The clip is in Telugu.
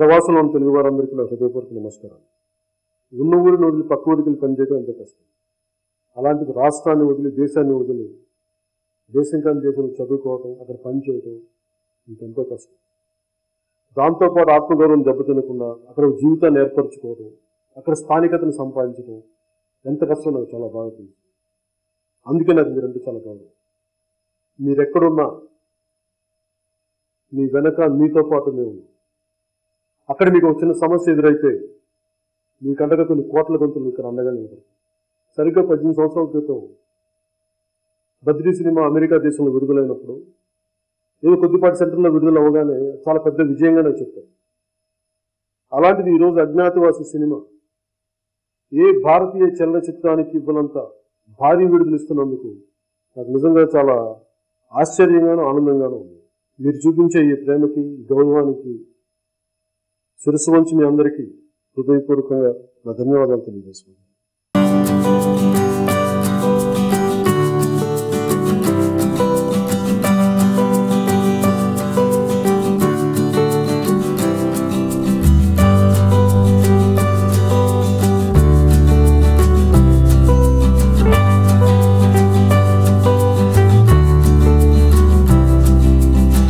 ప్రవాసంలో ఉన్న తెలుగు వారందరికీ నా హృదయపూర్వక నమస్కారాలు. ఉన్న ఊరిని వదిలి పక్క ఊరికి పనిచేయడం ఎంత కష్టం. అలాంటిది రాష్ట్రాన్ని వదిలి దేశాన్ని వదిలి దేశం కాని దేశంలో చదువుకోవటం, అక్కడ పనిచేయటం ఇంకెంతో కష్టం. దాంతోపాటు ఆత్మగౌరవం దెబ్బతినకుండా అక్కడ జీవితాన్ని ఏర్పరచుకోవడం, అక్కడ స్థానికతను సంపాదించడం ఎంత కష్టం నాకు చాలా బాగా తెలుసు. అందుకే నాకు మీరంటే చాలా గౌరవం. మీరెక్కడున్నా మీ వెనక మీతో పాటు మేము. అక్కడ మీకు ఒక చిన్న సమస్య ఎదురైతే మీకండగా కొన్ని కోట్ల గొంతులు ఇక్కడ అండగా నిలబడతారు. సరిగ్గా 18 సంవత్సరాల క్రితం బద్రీ సినిమా అమెరికా దేశంలో విడుదలైనప్పుడు ఏదో కొద్దిపాటి సెంటర్లో విడుదల అవ్వగానే చాలా పెద్ద విజయంగానే చెప్పారు. అలాంటిది ఈరోజు అజ్ఞాతవాసి సినిమా ఏ భారతీయ చలనచిత్రానికి ఇవ్వనంత భారీ విడుదల ఇస్తున్నందుకు నాకు నిజంగా చాలా ఆశ్చర్యంగానూ ఆనందంగానూ ఉంది. మీరు చూపించే ఈ ప్రేమకి, గౌరవానికి శిరస్సు వంచి మీ అందరికీ హృదయపూర్వకంగా నా ధన్యవాదాలు తెలియజేసుకుంటాను.